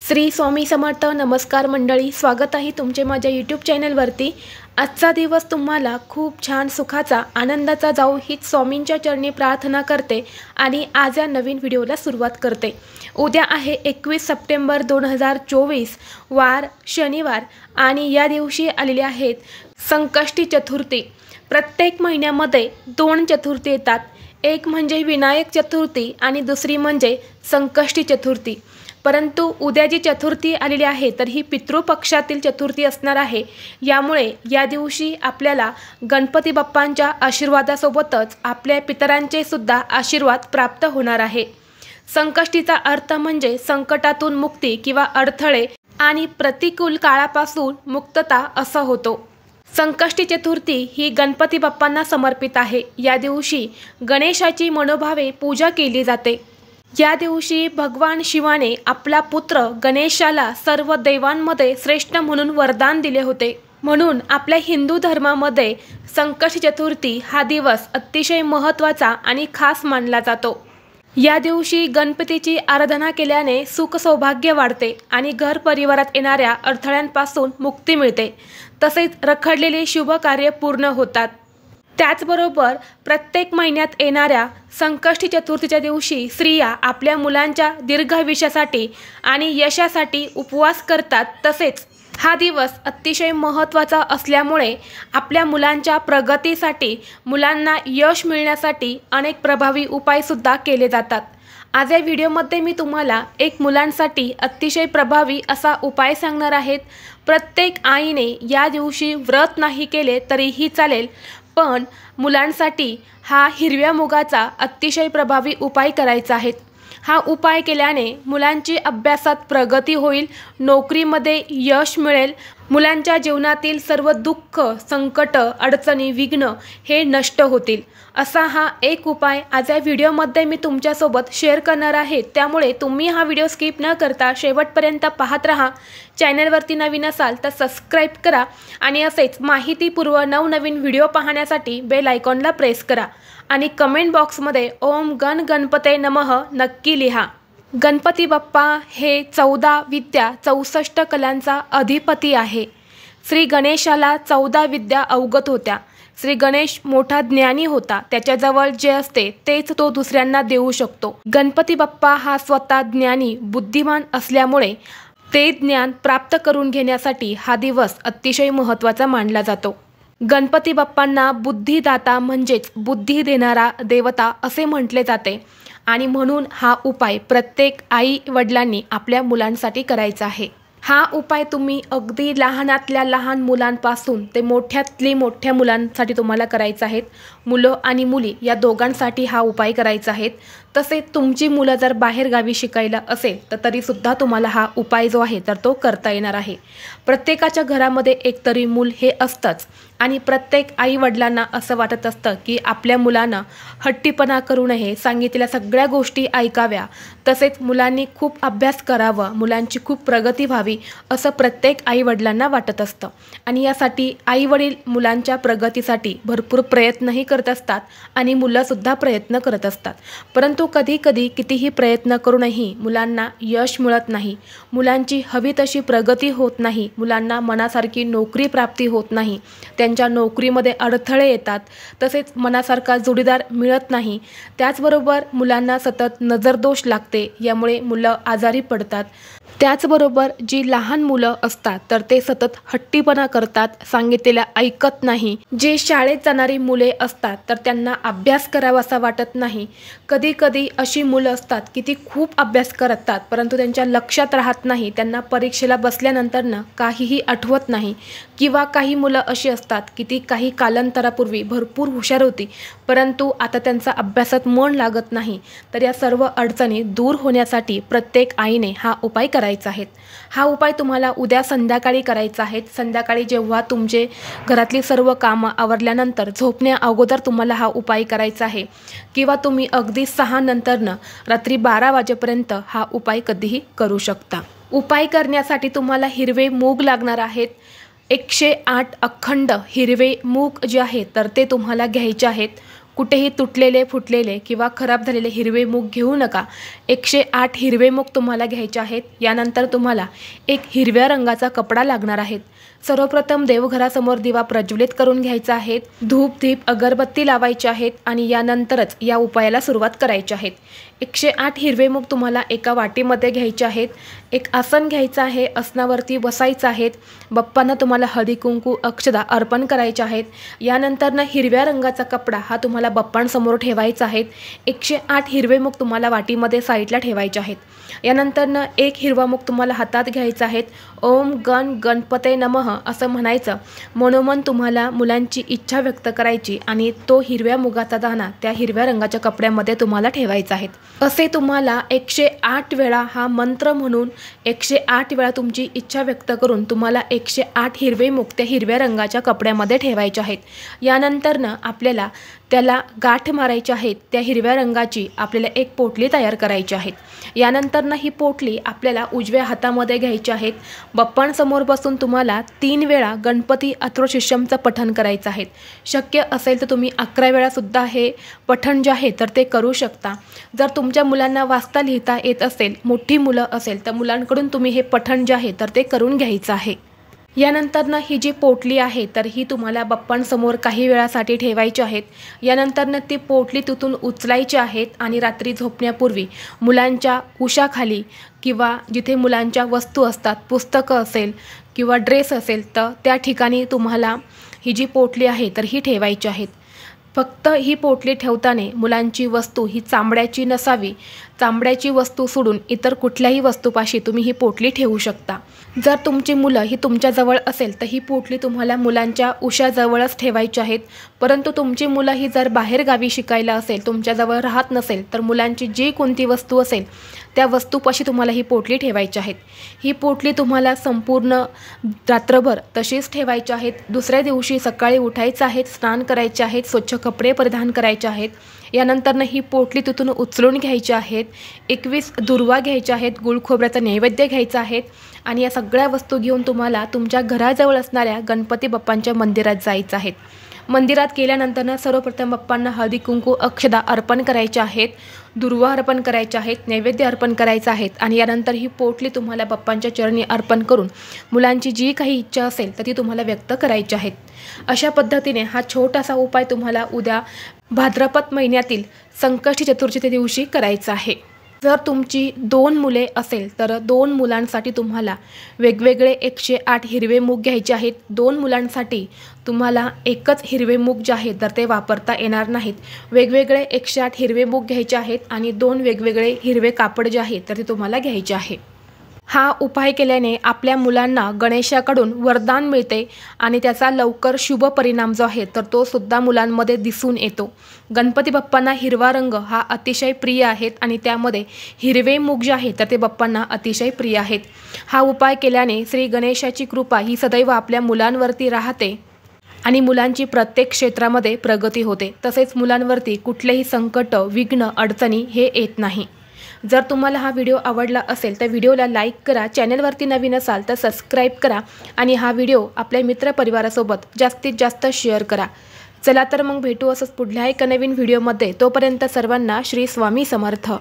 श्री स्वामी समर्थ। नमस्कार मंडळी, स्वागत आहे तुमचे माझ्या यूट्यूब चॅनलवरती। आजचा दिवस तुम्हाला खूप छान सुखाचा आनंदाचा जाऊ हीच स्वामींच्या चरणी प्रार्थना करते आणि आज या नवीन व्हिडिओला सुरुवात करते। उद्या आहे 21 सप्टेंबर 2024 वार शनिवार आणि या दिवशी आलेले आहेत संकष्टी चतुर्थी। प्रत्येक महिन्यामध्ये 2 चतुर्थी येतात, एक म्हणजे विनायक चतुर्थी आणि दुसरी म्हणजे संकष्टी चतुर्थी। परंतु उद्या जी चतुर्थी आलेली आहे तर ही पितृपक्षातील चतुर्थी असणार आहे। यामुळे या दिवशी आपल्याला गणपती बाप्पांच्या आशीर्वादासोबतच आपल्या पितरांचे सुद्धा आशीर्वाद प्राप्त होणार आहे। संकष्टीचा अर्थ म्हणजे संकटातून मुक्ती किंवा अडथळे आणि प्रतिकूल काळापासून मुक्तता असा होतो। संकष्टी चतुर्थी ही गणपती बाप्पांना समर्पित आहे। या दिवशी गणेशाची मनोभावे पूजा केली जाते। या दिवशी भगवान शिवाने आपला पुत्र गणेशाला सर्व देवांमध्ये श्रेष्ठ म्हणून वरदान दिले होते। म्हणून आपल्या हिंदू धर्मामध्ये संकष्टी चतुर्थी हा दिवस अतिशय महत्त्वाचा आणि खास मानला जातो। या दिवशी गणपतीची आराधना केल्याने सुख सौभाग्य वाढते आणि घर परिवारात येणाऱ्या अडथळ्यांपासून मुक्ती मिळते, तसेच रखडलेले शुभ कार्य पूर्ण होतात। त्याचबरोबर प्रत्येक महिन्यात येणाऱ्या संकष्टी चतुर्थीच्या दिवशी स्त्रिया आपल्या मुलांच्या दीर्घायुष्यासाठी आणि यशासाठी उपवास करतात। तसेच हा दिवस अतिशय महत्त्वाचा असल्यामुळे आपल्या मुलांच्या प्रगतीसाठी, मुलांना यश मिळण्यासाठी अनेक प्रभावी उपायसुद्धा केले जातात। आज या व्हिडिओमध्ये मी तुम्हाला एक मुलांसाठी अतिशय प्रभावी असा उपाय सांगणार आहेत। प्रत्येक आईने या दिवशी व्रत नाही केले तरीही चालेल, पण मुलांसाठी हा हिरव्या मुगाचा अतिशय प्रभावी उपाय करायचा आहे। हा उपाय केल्याने मुलांची अभ्यासात प्रगती होईल, नोकरीमध्ये यश मिळेल, मुलांच्या जीवनातील सर्व दुःख, संकट, अडचणी, विघ्न हे नष्ट होतील। असा हा एक उपाय आज या व्हिडिओमध्ये मी तुमच्यासोबत शेअर करणार आहे। त्यामुळे तुम्ही हा व्हिडिओ स्किप न करता शेवटपर्यंत पाहत राहा। चॅनलवरती नवीन असाल तर सबस्क्राईब करा आणि असेच माहितीपूर्व नवनवीन व्हिडिओ पाहण्यासाठी बेल आयकॉनला प्रेस करा आणि कमेंट बॉक्समध्ये ओम गण गणपते नमः नक्की लिहा। गणपती बाप्पा हे 14 विद्या 64 कलांचा अधिपती आहे। श्री गणेशाला 14 विद्या अवगत होत्या। श्री गणेश मोठा ज्ञानी होता, त्याच्याजवळ जे असते तेच तो दुसऱ्यांना देऊ शकतो। गणपती बाप्पा हा स्वतः ज्ञानी बुद्धिमान असल्यामुळे ते ज्ञान प्राप्त करून घेण्यासाठी हा दिवस अतिशय महत्त्वाचा मानला जातो। गणपती बाप्पांना बुद्धिदाता म्हणजेच बुद्धी देणारा देवता असे म्हटले जाते आणि म्हणून हा उपाय प्रत्येक आई वडिलांनी आपल्या मुलांसाठी करायचा आहे। हा उपाय तुम्ही अगदी लहानातल्या लहान मुलांपासून ते मोठ्यातली मोठ्या मुलांसाठी तुम्हाला करायचा आहे। मुलं आणि मुली या दोघांसाठी हा उपाय करायचा आहे। तसे तुमची मुलं जर बाहेर गावी शिकायला असेल तर तरीसुद्धा तुम्हाला हा उपाय जो आहे तर तो करता येणार आहे। प्रत्येकाच्या घरामध्ये एक तरी मूल हे असतंच आणि प्रत्येक आई वडिलांना असं वाटत असतं की आपल्या मुलांना हट्टीपणा करू नये, सांगितलेल्या सगळ्या गोष्टी ऐकाव्या, तसेच मुलांनी खूप अभ्यास करावा, मुलांची खूप प्रगती व्हावी असं प्रत्येक आई वडिलांना वाटत असतं आणि यासाठी आई वडील मुलांच्या प्रगतीसाठी भरपूर प्रयत्नही करत असतात आणि मुलंसुद्धा प्रयत्न करत असतात। परंतु कधी कधी कितीही प्रयत्न करूनही मुलांना यश मिळत नाही, मुलांची हवी तशी प्रगती होत नाही, मुलांना मनासारखी नोकरी प्राप्ती होत नाही, त्यांच्या नोकरीमध्ये अडथळे येतात, तसेच मनासारखा जोडीदार मिळत नाही। त्याचबरोबर मुलांना सतत नजरदोष लागते, यामुळे मुलं आजारी पडतात। त्याचबरोबर जी लहान मुलं असतात तर ते सतत हट्टीपणा करतात, सांगितलेल्या ऐकत नाही। जे शाळेत जाणारी मुले असतात तर त्यांना अभ्यास करावासा वाटत नाही। कधी कधी अशी मुलं असतात की ती खूप अभ्यास करतात परंतु त्यांच्या लक्षात राहत नाही, त्यांना परीक्षेला बसल्यानंतरनं काहीही आठवत नाही। किंवा काही मुलं अशी असतात की ती काही कालांतरापूर्वी भरपूर हुशार होती परंतु आता त्यांचा अभ्यासात मन लागत नाही। तर या सर्व अडचणी दूर होण्यासाठी प्रत्येक आईने हा उपाय करायचा आहे। हा उपाय तुम्हाला उद्या संध्याकाळी करायचा आहे। संध्याकाळी जेव्हा तुमचे घरातली सर्व कामं आवरल्यानंतर झोपण्या अगोदर तुम्हाला हा उपाय करायचा आहे किंवा तुम्ही अगदी 6 नंतरनं रात्री 12 वाजेपर्यंत हा उपाय कधीही करू शकता। उपाय करण्यासाठी तुम्हाला हिरवे मूग लागणार आहेत। 108 अखंड हिरवे मूग जे आहेत तर ते तुम्हाला घ्यायचे आहेत। कुठेही तुटलेले फुटलेले किंवा खराब झालेले हिरवे मूग घेऊ नका. 108 हिरवे मूग तुम्हाला घ्यायचे आहेत. यानंतर तुम्हाला एक हिरव्या रंगाचा कपडा लागणार आहे. सर्वप्रथम देवघरासमोर दिवा प्रज्वलित करून घ्यायचा आहे. धूप दीप अगरबत्ती लावायची आहेत आणि यानंतरच या उपायाला सुरुवात करायची आहे. 108 हिरवे मूग तुम्हाला एका वाटीमध्ये घ्यायचे आहेत. एक आसन घ्यायचं आहे. आसनावरती बसायचं आहे. बाप्पांना तुम्हाला हळदी कुंकू अक्षदा अर्पण करायचे आहेत. यानंतरनं हिरव्या रंगाचा कपडा हा तुम्हाला बाप्पांसमोर ठेवायचा आहे. 108 हिरवे मूग तुम्हाला वाटीमध्ये साईडला ठेवायचे आहेत. यानंतरनं एक हिरवा मूग तुम्हाला हातात घ्यायचा आहे. ओम गण गणपते नमः असं म्हणायचं. मनोमन तुम्हाला मुलांची इच्छा व्यक्त करायची आणि तो हिरव्या मुगाचा दाणा त्या हिरव्या रंगाच्या कपड्यामध्ये तुम्हाला ठेवायचा आहे. असे तुम्हाला 108 वेळा हा मंत्र म्हणून 108 वेळा तुमची इच्छा व्यक्त करून तुम्हाला 108 हिरवे मूग त्या हिरव्या रंगाच्या कपड्यामध्ये ठेवायचे आहेत. यानंतरनं आपल्याला त्याला गाठ मारायची आहेत. त्या हिरव्या रंगाची आपल्याला एक पोटली तयार करायची आहे. यानंतरनं ही पोटली आपल्याला उजव्या हातामध्ये घ्यायची आहेत. बाप्पांसमोर बसून तुम्हाला 3 वेळा गणपती अथर्वशीर्षमचं पठण करायचं आहे. शक्य असेल तर तुम्ही 11 वेळा सुद्धा हे पठण जे आहे तर ते करू शकता. जर तुमच्या मुलांना वाचता लिहिता येत असेल, मोठी मुलं असेल तर मुलांकडून तुम्ही हे पठण जे आहे तर ते करून घ्यायचं आहे. यानंतरनं ही जी पोटली आहे तर ही तुम्हाला बाप्पांसमोर काही वेळासाठी ठेवायची आहेत. यानंतरनं ती पोटली तिथून उचलायची आहेत आणि रात्री झोपण्यापूर्वी मुलांच्या उशाखाली किंवा जिथे मुलांच्या वस्तू असतात, पुस्तकं असेल किंवा ड्रेस असेल तर त्या ठिकाणी तुम्हाला ही जी पोटली आहे तर ही ठेवायची आहेत. फक्त ही पोटली ठेवताना मुलांची वस्तू ही चामड्याची नसावी. चामड्याची वस्तू सोडून इतर कुठल्याही वस्तूपाशी तुम्ही ही पोटली ठेवू शकता. जर तुमची मुलं ही तुमच्याजवळ असेल तर ही पोटली तुम्हाला मुलांच्या उशाजवळच ठेवायची आहेत. परंतु तुमची मुलं ही जर बाहेर गावी शिकायला असेल, तुमच्याजवळ राहत नसेल तर मुलांची जी कोणती वस्तू असेल त्या वस्तूपाशी तुम्हाला ही पोटली ठेवायची आहेत. ही पोटली तुम्हाला संपूर्ण रात्रभर तशीच ठेवायची आहेत. दुसऱ्या दिवशी सकाळी उठायचं आहे, स्नान करायचे आहेत, स्वच्छ कपडे परिधान करायचे आहेत. यानंतरनं ही पोटली तिथून उचलून घ्यायची आहेत. 21 दुर्वा घ्यायच्या आहेत. गुळ खोबऱ्याचा नैवेद्य घ्यायचा आहे आणि या सगळ्या वस्तू घेऊन तुम्हाला तुमच्या घराजवळ असणाऱ्या गणपती बाप्पांच्या मंदिरात जायचं आहे. मंदिरात गेल्यानंतर सर्वप्रथम बाप्पांना हळदी कुंकू अक्षदा अर्पण करायचे आहेत. दुर्वा अर्पण करायचे आहेत. नैवेद्य अर्पण करायचं आहेत आणि यानंतर ही पोटली तुम्हाला बाप्पांच्या चरणी अर्पण करून मुलांची जी काही इच्छा असेल तर ती तुम्हाला व्यक्त करायची आहेत. अशा पद्धतीने हा छोटासा उपाय तुम्हाला उद्या भाद्रपद महिन्यातील संकष्टी चतुर्थीच्या दिवशी करायचा आहे. जर तुमची 2 मुले असेल तर 2 मुलांसाठी तुम्हाला वेगवेगळे 108 हिरवे मूग घ्यायचे आहेत. 2 मुलांसाठी तुम्हाला एकच हिरवे मूग जे आहेत तर ते वापरता येणार नाहीत. वेगवेगळे 108 हिरवे मूग घ्यायचे आहेत आणि 2 वेगवेगळे हिरवे कापड जे आहेत तर ते तुम्हाला घ्यायचे आहे. हा उपाय केल्याने आपल्या मुलांना गणेशाकडून वरदान मिळते आणि त्याचा लवकर शुभ परिणाम जो आहे तर तो सुद्धा मुलांमध्ये दिसून येतो. गणपती बाप्पांना हिरवा रंग हा अतिशय प्रिय आहे आणि त्यामध्ये हिरवे मूग जे आहे तर ते बाप्पांना अतिशय प्रिय आहेत. हा उपाय केल्याने श्री गणेशाची कृपा ही सदैव आपल्या मुलांवरती राहते आणि मुलांची प्रत्येक क्षेत्रामध्ये प्रगती होते. तसेच मुलांवरती कुठलेही संकट, विघ्न, अडचणी हे येत नाही. जर तुम्हाला हा व्हिडिओ आवडला असेल तर व्हिडिओला लाईक करा. चॅनलवरती नवीन असाल तर सबस्क्राईब करा आणि हा व्हिडिओ आपल्या मित्रपरिवारासोबत जास्तीत जास्त शेअर करा. चला तर मग भेटू असंच पुढल्या एका नवीन व्हिडिओमध्ये. तोपर्यंत सर्वांना श्री स्वामी समर्थ.